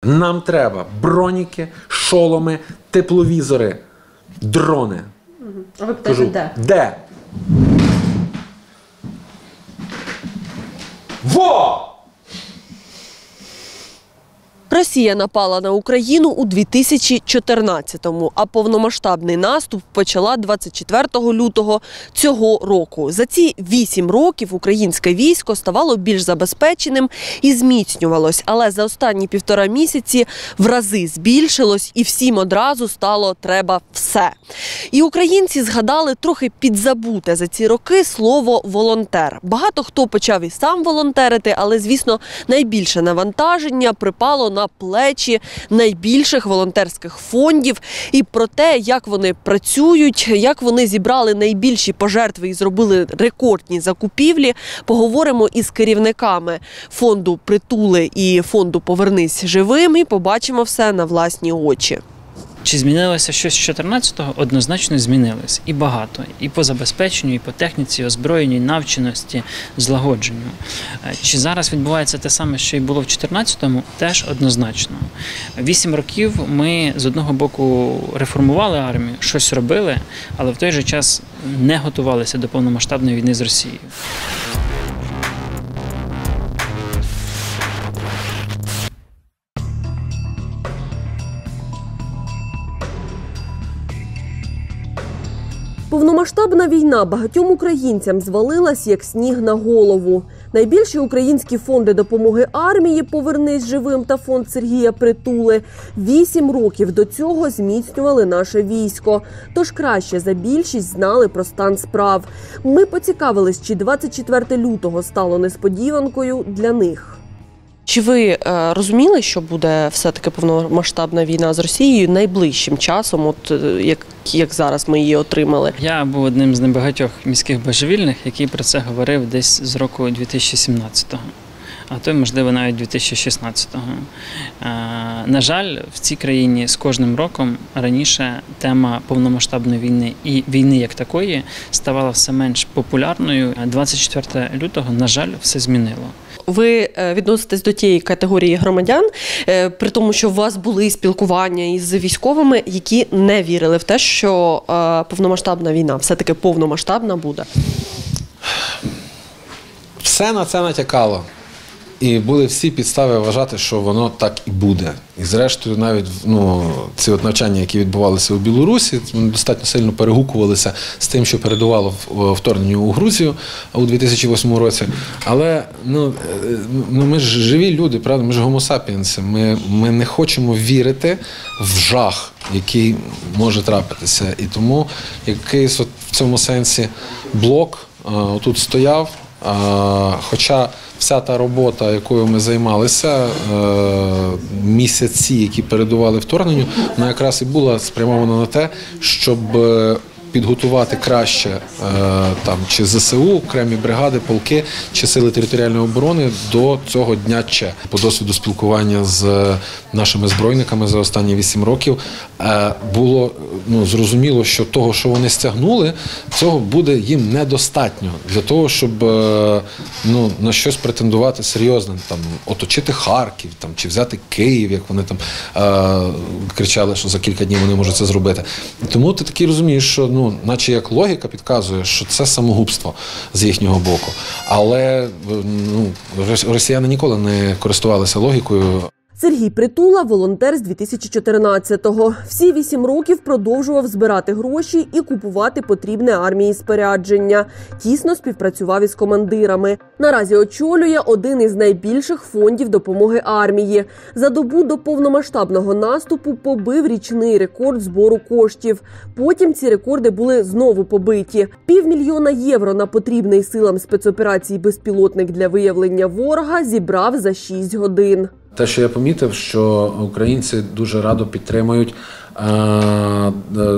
Нам треба броніки, шоломи, тепловізори, дрони. А ви питаєте, де? Де? Во! Росія напала на Україну у 2014-му, а повномасштабний наступ почала 24 лютого цього року. За ці 8 років українське військо ставало більш забезпеченим і зміцнювалось, але за останні 1,5 місяці в рази збільшилось і всім одразу стало треба все. І українці згадали трохи підзабуте за ці роки слово «волонтер». Багато хто почав і сам волонтерити, але, звісно, найбільше навантаження припало на плечі найбільших волонтерських фондів. І про те, як вони працюють, як вони зібрали найбільші пожертви і зробили рекордні закупівлі, поговоримо із керівниками фонду «Притули» і фонду «Повернись живим» і побачимо все на власні очі. Чи змінилося щось з 14-го? Однозначно змінилось. І багато. І по забезпеченню, і по техніці, озброєнню, і навченості, злагодженню. Чи зараз відбувається те саме, що і було в 14-му? Теж однозначно. 8 років ми з одного боку реформували армію, щось робили, але в той же час не готувалися до повномасштабної війни з Росією. Повномасштабна війна багатьом українцям звалилась як сніг на голову. Найбільші українські фонди допомоги армії «Повернись живим» та фонд Сергія Притули 8 років до цього зміцнювали наше військо. Тож краще за більшість знали про стан справ. Ми поцікавились, чи 24 лютого стало несподіванкою для них. Чи ви розуміли, що буде все-таки повномасштабна війна з Росією найближчим часом, от як зараз ми її отримали? Я був одним з небагатьох міських божевільних, який про це говорив десь з року 2017-го. А то, можливо, навіть 2016-го. На жаль, в цій країні з кожним роком раніше тема повномасштабної війни і війни як такої ставала все менш популярною. 24 лютого, на жаль, все змінило. Ви відноситесь до тієї категорії громадян, при тому, що у вас були спілкування із військовими, які не вірили в те, що повномасштабна війна все-таки повномасштабна буде? Все на це натякало. І були всі підстави вважати, що воно так і буде. І зрештою навіть ці навчання, які відбувалися у Білорусі, вони достатньо сильно перегукувалися з тим, що передувало вторгненню у Грузію у 2008 році. Але ми ж живі люди, правда? Ми ж гомо-сапіенси. Ми не хочемо вірити в жах, який може трапитися. І тому якийсь в цьому сенсі блок тут стояв, хоча вся та робота, якою ми займалися, місяці, які передували вторгненню, вона якраз і була спрямована на те, щоб підготувати краще чи ЗСУ, окремі бригади, полки, чи сили територіальної оборони до цього дня Ч. По досвіду спілкування з нашими збройниками за останні 8 років було зрозуміло, що того, що вони стягнули, цього буде їм недостатньо для того, щоб на щось претендувати серйозно, оточити Харків, чи взяти Київ, як вони кричали, що за кілька днів вони можуть це зробити. Тому ти таки розумієш, що наче як логіка підказує, що це самогубство з їхнього боку. Але росіяни ніколи не користувалися логікою. Сергій Притула – волонтер з 2014-го. Всі 8 років продовжував збирати гроші і купувати потрібне армії спорядження. Тісно співпрацював із командирами. Наразі очолює один із найбільших фондів допомоги армії. За добу до повномасштабного наступу побив річний рекорд збору коштів. Потім ці рекорди були знову побиті. 500 000 євро на потрібний силам спецоперації безпілотник для виявлення ворога зібрав за 6 годин. Те, що я помітив, що українці дуже радо підтримують,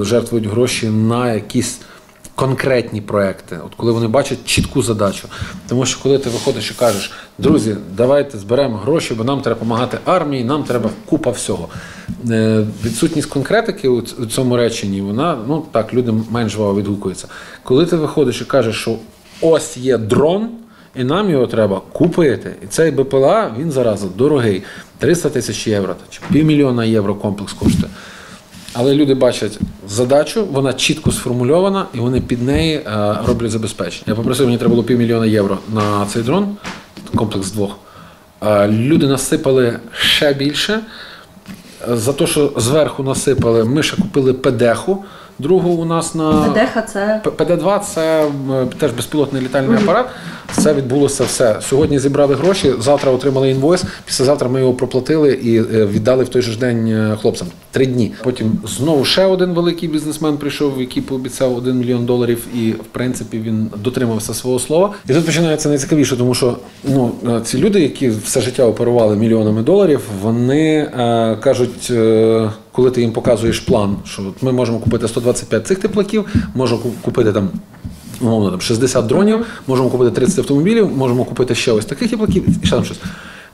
жертвують гроші на якісь конкретні проекти, от коли вони бачать чітку задачу. Тому що коли ти виходиш і кажеш, друзі, давайте зберемо гроші, бо нам треба допомагати армії, нам треба купа всього. Відсутність конкретики у цьому реченні, вона, люди менш жваво відгукуються. Коли ти виходиш і кажеш, що ось є дрон, і нам його треба купити. І цей БПЛА, він зараз дорогий. 300 тисяч євро, чи півмільйона євро комплекс коштує. Але люди бачать задачу, вона чітко сформульована, і вони під неї роблять забезпечення. Я попросив, мені треба було півмільйона євро на цей дрон, комплекс двох. Люди насипали ще більше. За те, що зверху насипали, ми ще купили ПД-ху, другу у нас на... ПД-ха це? ПД-2 – це теж безпілотний літальний апарат. Це відбулося все. Сьогодні зібрали гроші, завтра отримали інвойс, післязавтра ми його проплатили і віддали в той же ж день хлопцям. 3 дні. Потім знову ще один великий бізнесмен прийшов, який пообіцяв $1 мільйон, і, в принципі, він дотримався свого слова. І тут починається найцікавіше, тому що ці люди, які все життя оперували мільйонами доларів, вони кажуть, коли ти їм показуєш план, що ми можемо купити 125 цих теплаків, можемо купити там, умовно, 60 дронів, можемо купити 30 автомобілів, можемо купити ще ось таких теплаків і ще там щось.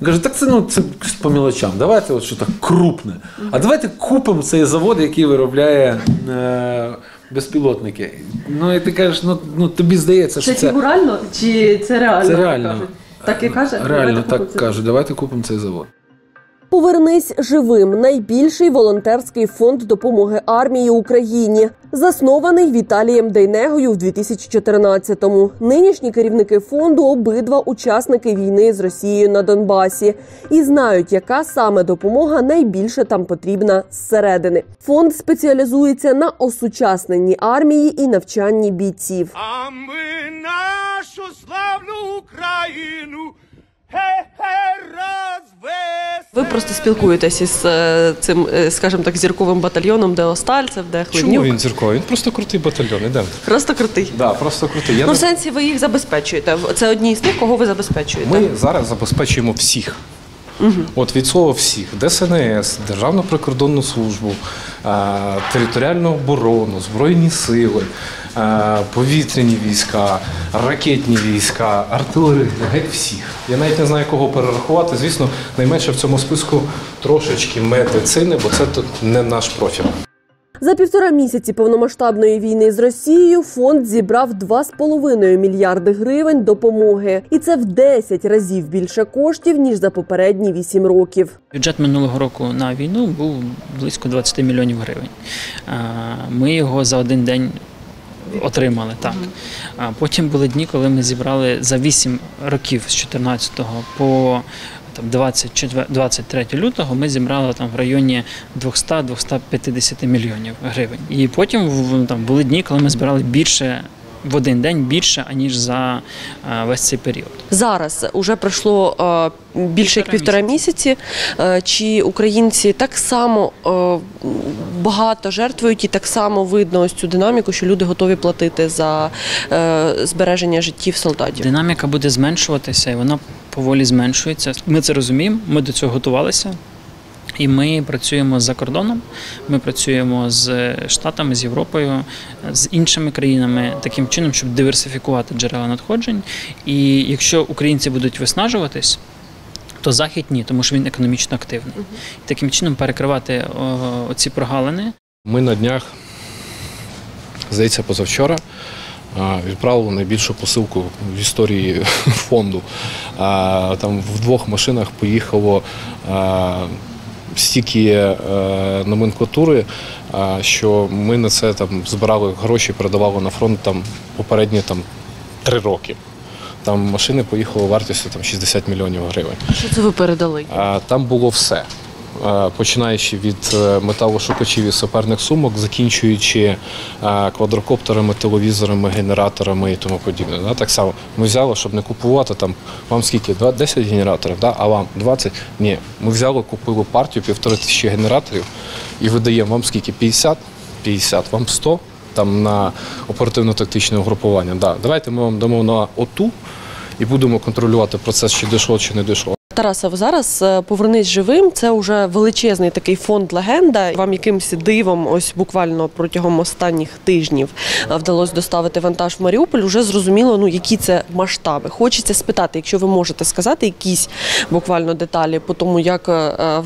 Він каже, так це по мілочам, давайте от що так крупне. А давайте купимо цей завод, який виробляє безпілотники. Ну і ти кажеш, тобі здається, що це... Це фігурально чи це реально? Це реально. Так і каже? Реально так кажуть, давайте купимо цей завод. «Повернись живим» – найбільший волонтерський фонд допомоги армії Україні. Заснований Віталієм Дейнегою в 2014-му. Нинішні керівники фонду – обидва учасники війни з Росією на Донбасі. І знають, яка саме допомога найбільше там потрібна зсередини. Фонд спеціалізується на осучасненні армії і навчанні бійців. А ми нашу славну Україну Ви просто спілкуєтеся із цим, скажімо так, зірковим батальйоном, де Остальцев, де Хлебнюк. Чому він зірковий? Він просто крутий батальйон, ідемо. Просто крутий? Да, просто крутий. В сенсі ви їх забезпечуєте? Це одні з тих, кого ви забезпечуєте? Ми зараз забезпечуємо всіх. От від слова всіх. ДСНС, Державну прикордонну службу, територіальну оборону, Збройні сили, повітряні війська, ракетні війська, артилерію, геть всіх. Я навіть не знаю, кого перерахувати. Звісно, найменше в цьому списку трошечки медицини, бо це тут не наш профіль. За 1,5 місяці повномасштабної війни з Росією фонд зібрав 2,5 мільярди гривень допомоги. І це в 10 разів більше коштів, ніж за попередні 8 років. Бюджет минулого року на війну був близько 20 мільйонів гривень. Ми його за один день отримали, так. А потім були дні, коли ми зібрали за 8 років з 14 по 23 лютого ми зібрали там в районі 200-250 мільйонів гривень. І потім були дні, коли ми збирали більше, в один день більше, аніж за весь цей період. Зараз уже пройшло більше як 1,5 місяці. Чи українці так само багато жертвують і так само видно ось цю динаміку, що люди готові платити за збереження життів солдатів? Динаміка буде зменшуватися, і вона поволі зменшується. Ми це розуміємо, ми до цього готувалися. І ми працюємо за кордоном, ми працюємо з Штатами, з Європою, з іншими країнами, таким чином, щоб диверсифікувати джерела надходжень. І якщо українці будуть виснажуватись, то Захід ні, тому що він економічно активний. І таким чином перекривати оці прогалини. Ми на днях, здається, позавчора, відправили найбільшу посилку в історії фонду. Там в 2 машинах поїхало стільки номенклатури, що ми на це збирали гроші, передавали на фронт попередні 3 роки. Там машини поїхали вартістю 60 мільйонів гривень. Що це ви передали? Там було все. Починаючи від металошукачів і саперних сумок, закінчуючи квадрокоптерами, телевізорами, генераторами і тому подібне. Так само ми взяли, щоб не купувати вам скільки, 10 генераторів, а вам 20? Ні, ми взяли, купили партію 1500 генераторів і видаємо вам скільки, 50, вам 100 на оперативно-тактичне угрупування. Давайте ми вам дамо на ОТУ і будемо контролювати процес, чи дійшло, чи не дійшло. Тарасе, зараз «Повернись живим» – це вже величезний такий фонд-легенда. Вам якимось дивом, ось буквально протягом останніх тижнів вдалося доставити вантаж в Маріуполь. Уже зрозуміло, які це масштаби. Хочеться спитати, якщо ви можете сказати якісь буквально деталі по тому, як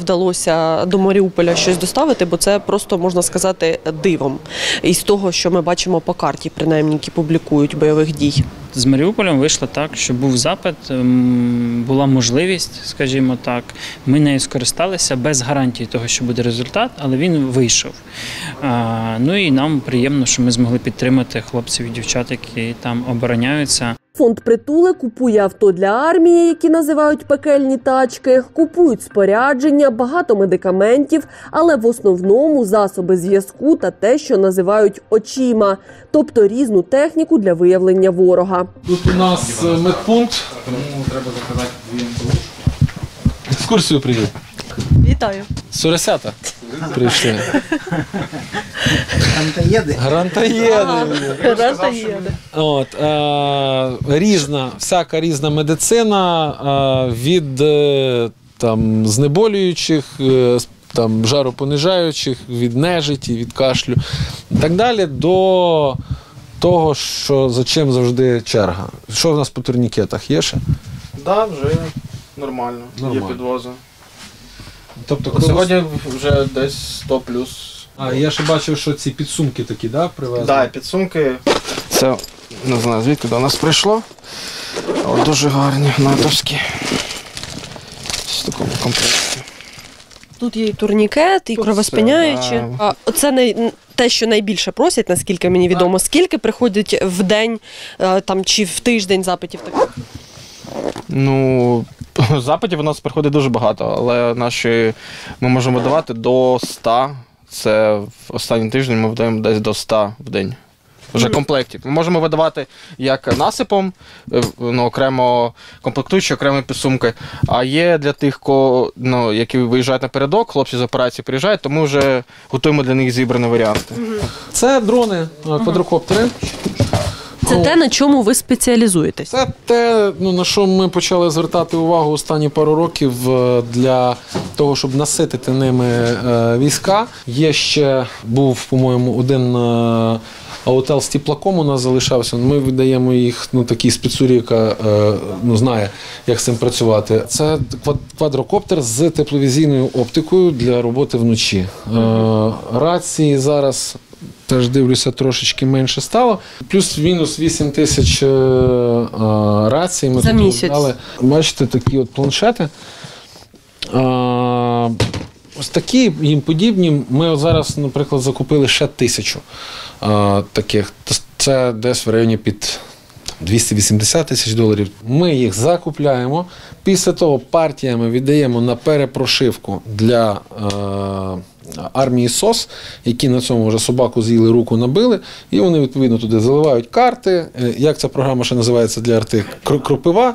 вдалося до Маріуполя щось доставити, бо це просто, можна сказати, дивом. Із того, що ми бачимо по карті, принаймні, які публікують бойових дій. з Маріуполем вийшло так, що був запит, була можливість, скажімо так, ми нею скористалися без гарантії того, що буде результат, але він вийшов. Ну і нам приємно, що ми змогли підтримати хлопців і дівчат, які там обороняються. Фонд «Притули» купує авто для армії, які називають пекельні тачки, купують спорядження, багато медикаментів, але в основному засоби зв'язку та те, що називають очима, тобто різну техніку для виявлення ворога. Тут у нас медпункт. Тому треба заказати 2 МТУшки. Екскурсію привів. Вітаю. Суресята прийшли. Грантоєди. Грантоєди. От, всяка різна медицина від там, знеболюючих, там, жаропонижаючих, від нежиті, від кашлю і так далі, до того, що за чим завжди черга. Що в нас по турнікетах є ще? Так, вже нормально. Нормально. Є підвози. Тобто, Сьогодні вже десь 100 плюс. А, я ще бачив, що ці підсумки такі, да, привезли? Так, підсумки. Це, не знаю, звідки до нас прийшло. Але дуже гарні, натовські. В такому комплекті. Тут є і турнікет, і кровоспиняючі. да. Оце те, що найбільше просять, наскільки мені відомо. Скільки приходять в день там, чи в тиждень запитів таких? Ну, запитів у нас приходить дуже багато, але ми можемо давати до 100. Це в останній тиждень ми видаємо десь до 100 в день. Вже комплектів. Ми можемо видавати як насипом, окремо комплектуючі, окремі підсумки. А є для тих, які виїжджають напередок, хлопці з операції приїжджають, то ми вже готуємо для них зібрані варіанти. Це дрони, квадрокоптери. Це те, на чому ви спеціалізуєтесь? Це те, на що ми почали звертати увагу останні пару років для того, щоб наситити ними війська. Є ще, був, по-моєму, один аутел з теплаком у нас залишався. Ми видаємо їх такій спецурі, яка знає, як з цим працювати. Це квадрокоптер з тепловізійною оптикою для роботи вночі. Рації зараз... Теж дивлюся, трошечки менше стало. Плюс-мінус 8 тисяч рацій. Ми за місяць. Дали. Бачите, такі от планшети. Ось такі їм подібні. Ми от зараз, наприклад, закупили ще 1000 таких. Це десь в районі під $280 тисяч. Ми їх закупляємо. Після того партіями віддаємо на перепрошивку для армії СОС, які на цьому вже собаку з'їли, руку набили, і вони, відповідно, туди заливають карти, як ця програма ще називається для арти, кропива.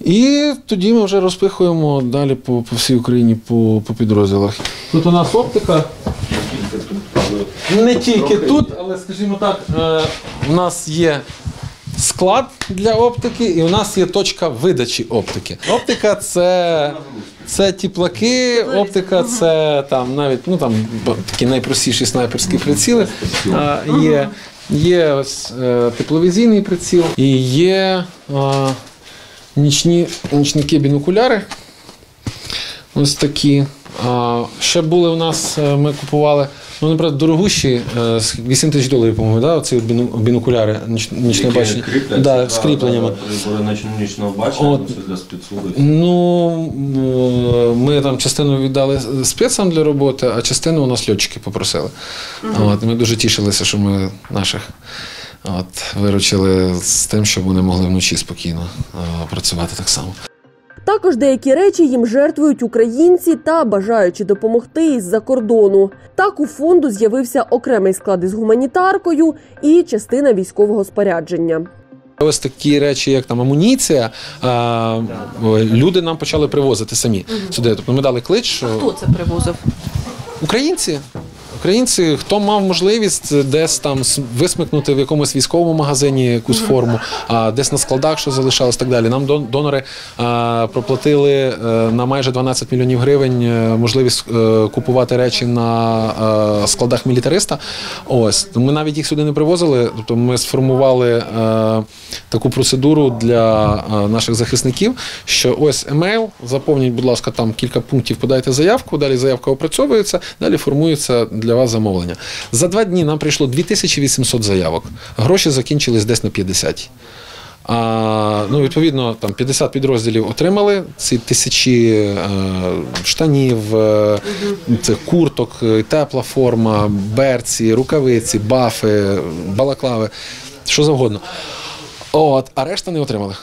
І тоді ми вже розпихуємо далі по всій Україні, по підрозділах. Тут у нас оптика. Не тільки тут, але, скажімо так, у нас є склад для оптики і у нас є точка видачі оптики. Оптика – це теплаки, оптика – це там навіть такі найпростіші снайперські приціли. Є ось тепловізійний приціл і є нічники бінокуляри. Ось такі. Ще були у нас, ми купували, наприклад, дорогущі, $8 тисяч, по-моєму, да? Оці бінокуляри, нічне бачення. Да, з кріпленнями. Нічного бачення, це для спецслужб. Ми там частину віддали спецам для роботи, а частину у нас льотчики попросили. Ми дуже тішилися, що ми наших виручили з тим, щоб вони могли вночі спокійно працювати так само. Також деякі речі їм жертвують українці та бажаючи допомогти із-за кордону. Так у фонду з'явився окремий склад із гуманітаркою і частина військового спорядження. Ось такі речі, як там амуніція, люди нам почали привозити самі сюди. Тобто ми дали клич, що... Хто це привозив? Українці. Українці, хто мав можливість десь там висмикнути в якомусь військовому магазині якусь форму, десь на складах, що залишалось, так далі. Нам донори проплатили на майже 12 мільйонів гривень можливість купувати речі на складах мілітариста. Ось. Ми навіть їх сюди не привозили, тобто ми сформували таку процедуру для наших захисників, що ось емейл, заповніть, будь ласка, там кілька пунктів, подайте заявку, далі заявка опрацьовується, далі формується для для вас замовлення. За 2 дні нам прийшло 2800 заявок. Гроші закінчились десь на 50. Відповідно, там 50 підрозділів отримали ці тисячі штанів, цих курток, тепла форма, берці, рукавиці, бафи, балаклави, що завгодно. А решта не отримали.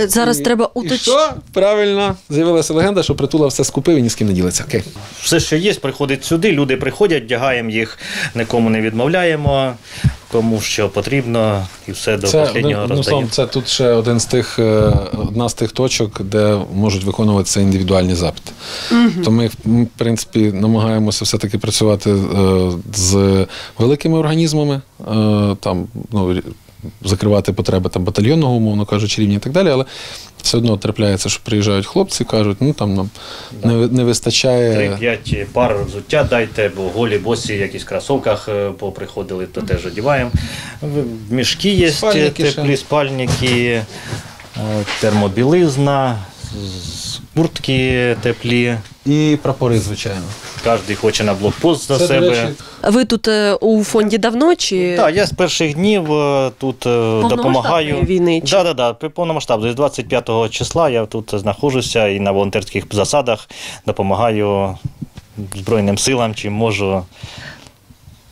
Зараз треба І що? Правильно, з'явилася легенда, що Притула все скупив і ні з ким не ділиться. Окей. Все, що є, приходить сюди, люди приходять, вдягаємо їх, нікому не відмовляємо, кому що потрібно, і все до останнього роздаємо. Це тут ще одна з тих точок, де можуть виконуватися індивідуальні запити. То ми, в принципі, намагаємося все-таки працювати з великими організмами, закривати потреби батальйонного, умовно кажучи, рівня і так далі, але все одно трапляється, що приїжджають хлопці, кажуть, нам не вистачає... 3-5 пар взуття дайте, бо голі босі в якісь кросовках поприходили, то теж одягаємо. Мішки є, теплі спальники, термобілизна, куртки теплі. І прапори, звичайно. Кожен хоче на блокпост за себе. Ви тут у фонді давно? Чи... Так, я з перших днів тут допомагаю. Війни? Так, повномасштабної. З 25 числа я тут знаходжуся і на волонтерських засадах допомагаю Збройним силам, чим можу.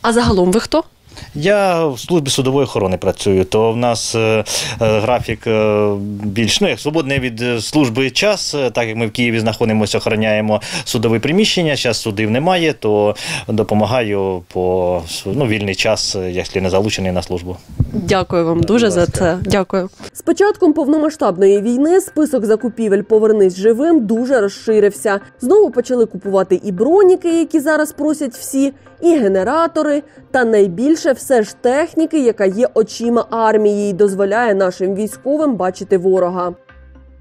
А загалом ви хто? Я в службі судової охорони працюю, то в нас графік більш свободний від служби час, так як ми в Києві знаходимося, охороняємо судові приміщення, зараз судів немає, то допомагаю по вільний час, якщо не залучений на службу. Дякую вам дуже за це. Дякую. З початком повномасштабної війни список закупівель «Повернись живим» дуже розширився. Знову почали купувати і броніки, які зараз просять всі, і генератори, та найбільше все ж техніки, яка є очима армії і дозволяє нашим військовим бачити ворога.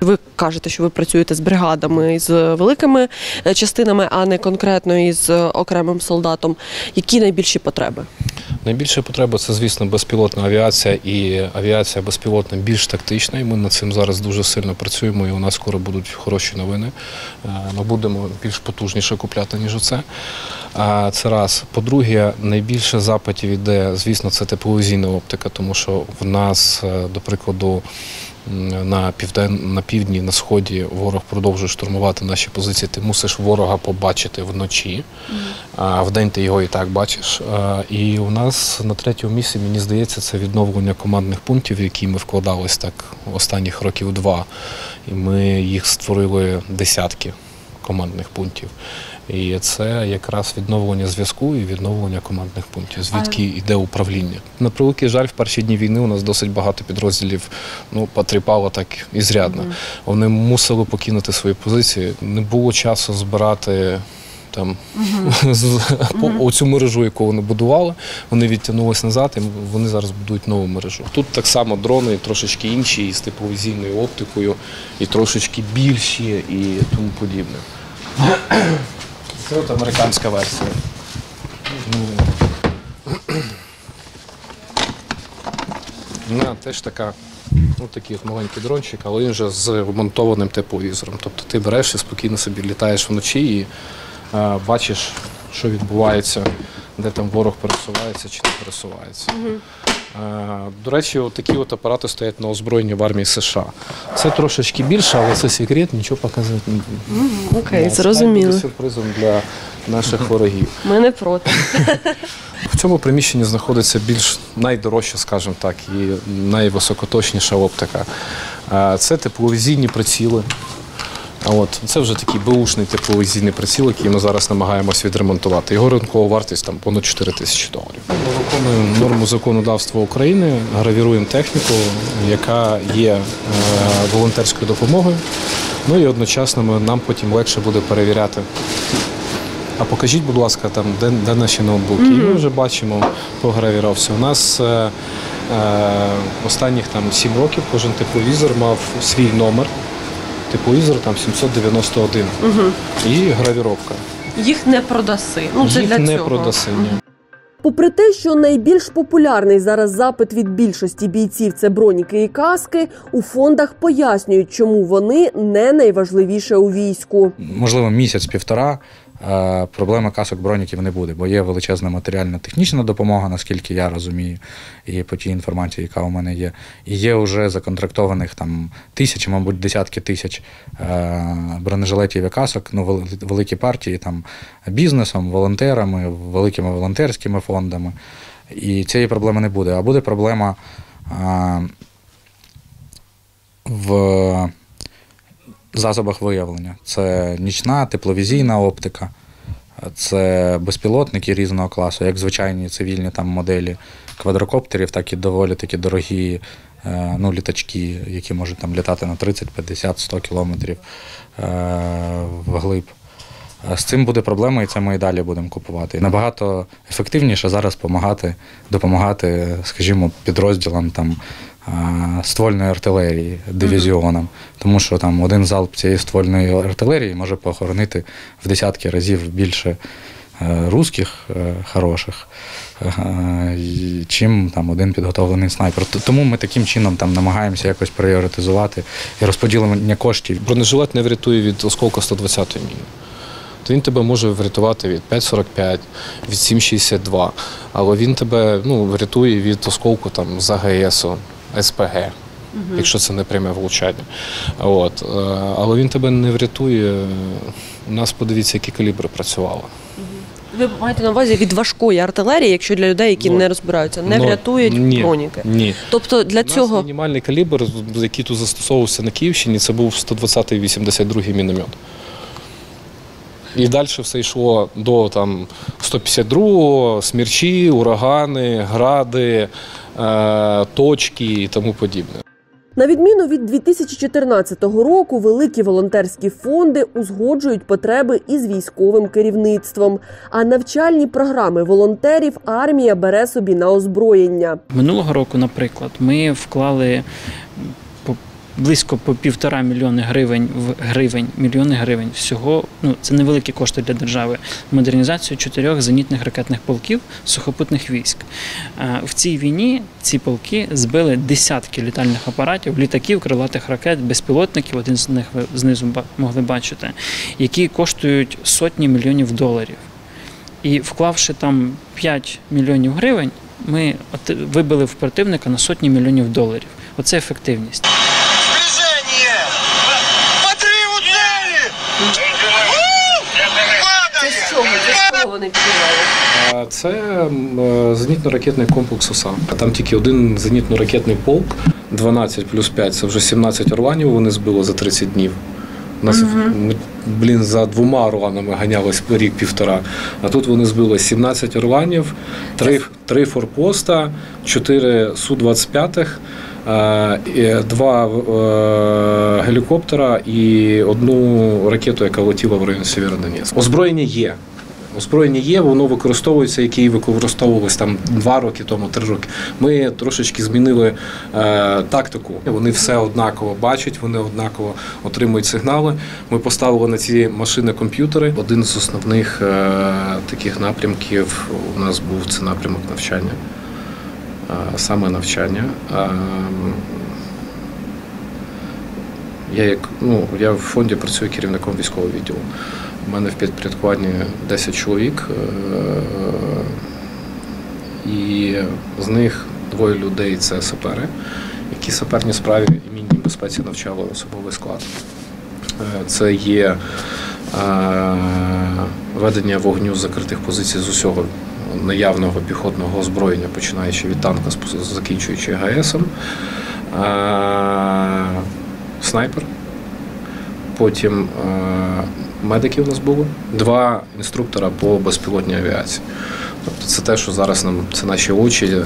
Ви кажете, що ви працюєте з бригадами, з великими частинами, а не конкретно із окремим солдатом. Які найбільші потреби? Найбільша потреба – це, звісно, безпілотна авіація, і авіація безпілотна більш тактична, і ми над цим зараз дуже сильно працюємо, і у нас скоро будуть хороші новини. Ми будемо більш потужніше купляти, ніж оце. Це раз. По-друге, найбільше запитів іде, звісно, це тепловізійна оптика, тому що в нас, до прикладу, на півдні, на сході ворог продовжує штурмувати наші позиції. Ти мусиш ворога побачити вночі, а вдень ти його і так бачиш. І у нас на 3-му місці, мені здається, це відновлення командних пунктів, в які ми вкладались так останніх років 2. І ми їх створили десятки командних пунктів. І це якраз відновлення зв'язку і відновлення командних пунктів, звідки йде управління. На превеликий жаль, в перші дні війни у нас досить багато підрозділів потріпало так ізрядно. Вони мусили покинути свої позиції. Не було часу збирати оцю мережу, яку вони будували. Вони відтягнулися назад, і вони зараз будують нову мережу. Тут так само дрони трошечки інші, і з тепловізійною оптикою, і трошечки більші, і тому подібне. Це от американська версія. Вона теж така, такий маленький дрончик, але він вже з вмонтованим тепловізором. Тобто ти береш і спокійно собі літаєш вночі і бачиш, що відбувається, де там ворог пересувається чи не пересувається. До речі, такі апарати стоять на озброєнні в армії США. Це трошечки більше, але це секрет, нічого показувати не буду. Окей, зрозуміло. Це буде сюрпризом для наших ворогів. Ми не проти. В цьому приміщенні знаходиться більш найдорожча, скажімо так, і найвисокоточніша оптика. Це тепловізійні приціли. Це вже такий беушний тепловізійний приціл, який ми зараз намагаємося відремонтувати. Його ринкова вартість понад $4000. Ми виконуємо норму законодавства України, гравіруємо техніку, яка є волонтерською допомогою. І одночасно нам потім легше буде перевіряти. А покажіть, будь ласка, де наші ноутбуки. І ми вже бачимо по гравіровці. У нас останніх 7 років кожен тепловізор мав свій номер. Тепловізор 791 і гравіровка. Їх не продаси. Це їх для не цього. продаси. Попри те, що найбільш популярний зараз запит від більшості бійців – це броніки і каски, у фондах пояснюють, чому вони не найважливіше у війську. Можливо, місяць-півтора проблеми касок броніків не буде, бо є величезна матеріально-технічна допомога, наскільки я розумію, і по тій інформації, яка у мене є. І є вже законтрактованих там тисячі, мабуть, десятки тисяч бронежилетів і касок, ну, великі партії там бізнесом, волонтерами, великими волонтерськими фондами. І цієї проблеми не буде. А буде проблема в засобах виявлення. Це нічна, тепловізійна оптика, це безпілотники різного класу, як звичайні цивільні там моделі квадрокоптерів, так і доволі такі дорогі літачки, які можуть там літати на 30, 50, 100 кілометрів вглиб. З цим буде проблема, і це ми і далі будемо купувати. І набагато ефективніше зараз допомагати, скажімо, підрозділам там, ствольної артилерії, дивізіонам. Тому що там один залп цієї ствольної артилерії може похоронити в десятки разів більше русських хороших, чим там один підготовлений снайпер. Тому ми таким чином там намагаємося якось пріоритизувати і розподілення коштів. Бронежилет не врятує від осколка 120-ї міни. То він тебе може врятувати від 5,45, від 7,62, але він тебе врятує від осколку там, з АГСу, СПГ, якщо це не пряме влучання. Але він тебе не врятує. У нас, подивіться, які калібри працювали. Ви маєте на увазі від важкої артилерії, якщо для людей, які не розбираються, не врятують броніки? Ні. Тобто для цього... У нас мінімальний калібр, який тут застосовувався на Київщині, це був 120-й 82-й міномет. І далі все йшло до 152-го, смерчі, урагани, гради, точки і тому подібне. На відміну від 2014 року, великі волонтерські фонди узгоджують потреби із військовим керівництвом. А навчальні програми волонтерів армія бере собі на озброєння. Минулого року, наприклад, ми вклали близько по 1,5 мільйони гривень всього, це невеликі кошти для держави, модернізацію 4 зенітних ракетних полків сухопутних військ. В цій війні ці полки збили десятки літальних апаратів, літаків, крилатих ракет, безпілотників, один з них ви знизу могли бачити, які коштують сотні мільйонів доларів. І вклавши там 5 мільйонів гривень, ми вибили в противника на сотні мільйонів доларів. Оце ефективність. Це з чого вони підбивали? Це зенітно-ракетний комплекс ОСА. Там тільки один зенітно-ракетний полк, 12 плюс 5, це вже 17 орланів вони збило за 30 днів. У нас, за 2 орланами ганялось рік-півтора, а тут вони збили 17 орланів, 3 форпоста, 4 Су-25, 2 гелікоптера і 1 ракету, яка летіла в район Сєвєродонецька. Озброєння є, воно використовується, яке використовувалось там 2 роки тому, 3 роки. Ми трошечки змінили тактику. Вони все однаково бачать, вони однаково отримують сигнали. Ми поставили на ці машини комп'ютери. Один з основних таких напрямків у нас був це напрямок навчання. Саме навчання. Я в фонді працюю керівником військового відділу. У мене в підпорядкуванні 10 чоловік, і з них 2 людей – це сапери, які саперні справі і мінній безпеці навчали особовий склад. Це є ведення вогню з закритих позицій з усього наявного піхотного озброєння, починаючи від танка, закінчуючи АГСом, снайпер, потім медики у нас було, 2 інструктора по безпілотній авіації. Тобто це те, що зараз це наші очі,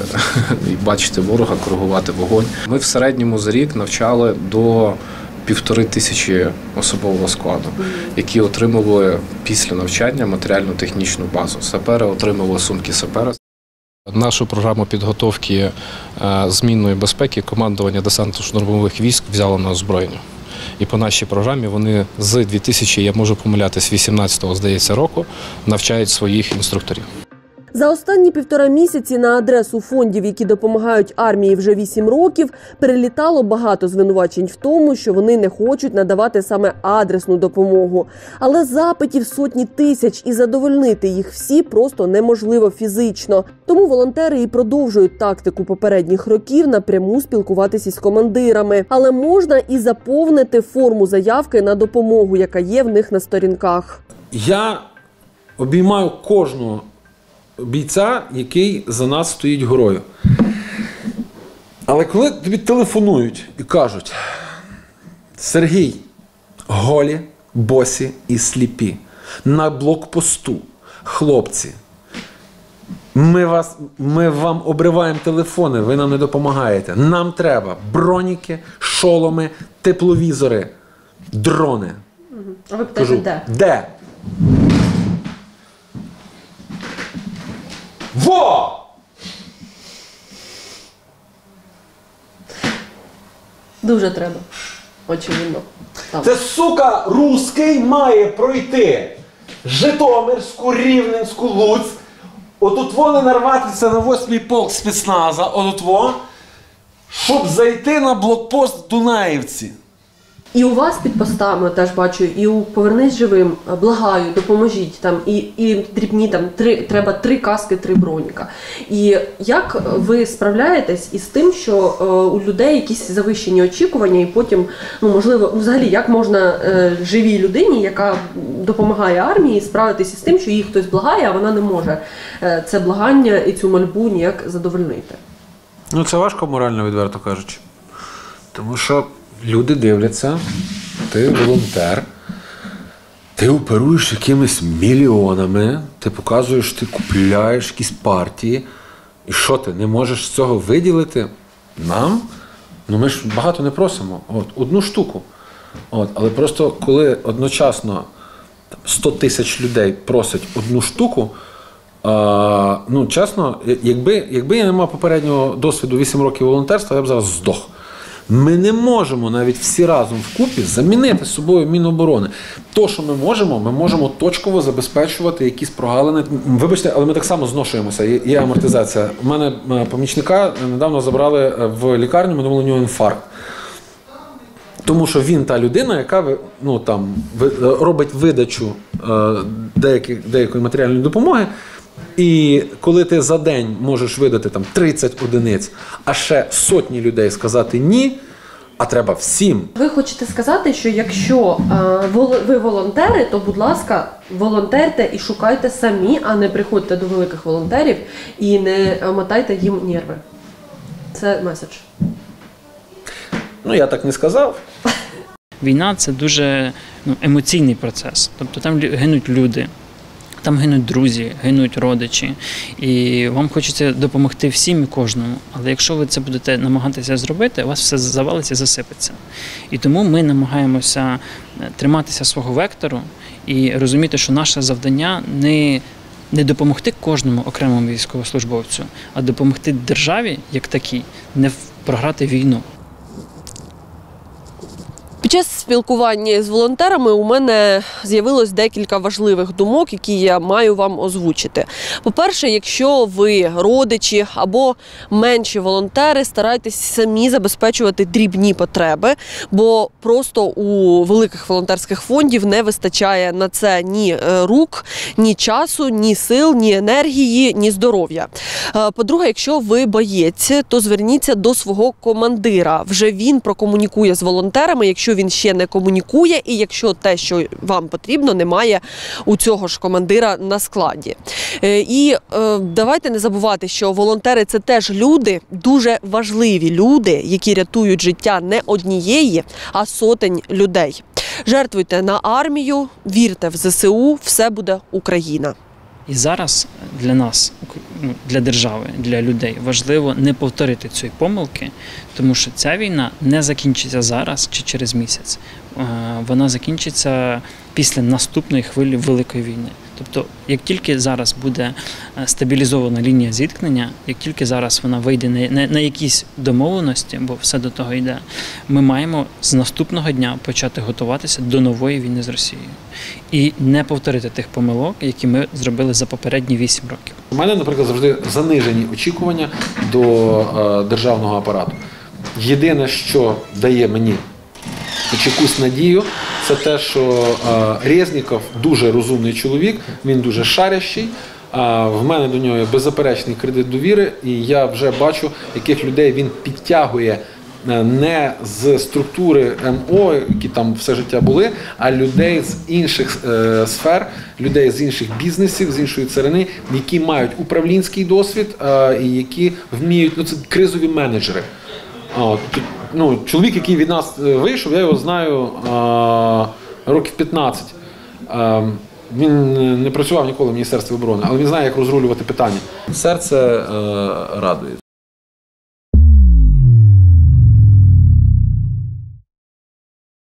бачити ворога, коригувати вогонь. Ми в середньому за рік навчали до 1500 особового складу, які отримували після навчання матеріально-технічну базу. Сапери отримували сумки сапера. Нашу програму підготовки змінної безпеки командування десантно-штурмових військ взяло на озброєння. І по нашій програмі вони з 2000, я можу помилятись, 18-го, здається, року навчають своїх інструкторів. За останні 1,5 місяці на адресу фондів, які допомагають армії вже 8 років, перелітало багато звинувачень в тому, що вони не хочуть надавати саме адресну допомогу. Але запитів сотні тисяч, і задовольнити їх всі просто неможливо фізично. Тому волонтери і продовжують тактику попередніх років напряму спілкуватися із командирами. Але можна і заповнити форму заявки на допомогу, яка є в них на сторінках. Я обіймаю кожного бійця, який за нас стоїть горою. Але коли тобі телефонують і кажуть: Сергій, голі, босі і сліпі, на блокпосту, хлопці, ми вам обриваємо телефони, ви нам не допомагаєте. Нам треба броніки, шоломи, тепловізори, дрони. А ви питаєте, де? Де? Во! Дуже треба. Очевидно. Там. Це, сука, руський має пройти Житомирську, Рівненську, Луцьк. Отут вони нарватися на 8-й полк спецназа, отут во, щоб зайти на блокпост Дунаївці. І у вас під постами, теж бачу, і у «Повернись живим», благаю, допоможіть, там, і дрібні, там, треба 3 каски, 3 броніка. І як ви справляєтесь із тим, що у людей якісь завищені очікування, і потім, ну, можливо, взагалі, як можна живій людині, яка допомагає армії, справитися із тим, що її хтось благає, а вона не може це благання і цю мольбу ніяк задовольнити? Ну, це важко морально, відверто кажучи. Тому що люди дивляться, ти волонтер, ти оперуєш якимись мільйонами, ти показуєш, ти купляєш якісь партії. І що ти, не можеш з цього виділити нам? Ну ми ж багато не просимо. От, 1 штуку. От, але просто коли одночасно 100 тисяч людей просять 1 штуку, ну чесно, якби я не мав попереднього досвіду 8 років волонтерства, я б зараз здох. Ми не можемо навіть всі разом вкупі замінити собою Міноборони. То, що ми можемо точково забезпечувати якісь прогалини. Вибачте, але ми так само зношуємося, є амортизація. У мене помічника недавно забрали в лікарню, ми думали, у нього інфаркт. Тому що він та людина, яка робить видачу деякої матеріальної допомоги. І коли ти за день можеш видати 30 одиниць, а ще сотні людей сказати ні, а треба всім. Ви хочете сказати, що якщо ви волонтери, то, будь ласка, волонтерте і шукайте самі, а не приходьте до великих волонтерів і не мотайте їм нерви. Це меседж. Ну, я так не сказав. Війна – це дуже емоційний процес. Тобто там гинуть люди. Там гинуть друзі, гинуть родичі, і вам хочеться допомогти всім і кожному. Але якщо ви це будете намагатися зробити, у вас все завалиться і засипеться. І тому ми намагаємося триматися свого вектору і розуміти, що наше завдання не допомогти кожному окремому військовослужбовцю, а допомогти державі, як такій, не програти війну. Під час спілкування з волонтерами у мене з'явилось декілька важливих думок, які я маю вам озвучити. По-перше, якщо ви родичі або менші волонтери, старайтесь самі забезпечувати дрібні потреби, бо просто у великих волонтерських фондів не вистачає на це ні рук, ні часу, ні сил, ні енергії, ні здоров'я. По-друге, якщо ви боєць, то зверніться до свого командира. Вже він прокомунікує з волонтерами, якщо він ще не комунікує, і якщо те, що вам потрібно, немає у цього ж командира на складі. І давайте не забувати, що волонтери – це теж люди, дуже важливі люди, які рятують життя не однієї, а сотень людей. Жертвуйте на армію, вірте в ЗСУ, все буде Україна. І зараз для нас, для держави, для людей важливо не повторити цієї помилки, тому що ця війна не закінчиться зараз чи через місяць. Вона закінчиться після наступної хвилі Великої війни. Тобто, як тільки зараз буде стабілізована лінія зіткнення, як тільки зараз вона вийде на якісь домовленості, бо все до того йде, ми маємо з наступного дня почати готуватися до нової війни з Росією. І не повторити тих помилок, які ми зробили за попередні 8 років. У мене, наприклад, завжди занижені очікування до державного апарату. Єдине, що дає мені хоч якусь надію, це те, що Резніков дуже розумний чоловік, він дуже шарящий, в мене до нього є беззаперечний кредит довіри, і я вже бачу, яких людей він підтягує не з структури МО, які там все життя були, а людей з інших сфер, людей з інших бізнесів, з іншої царини, які мають управлінський досвід і які вміють, це кризові менеджери. Чоловік, який від нас вийшов, я його знаю років 15. Він не працював ніколи в Міністерстві оборони, але він знає, як розрулювати питання. Серце радує.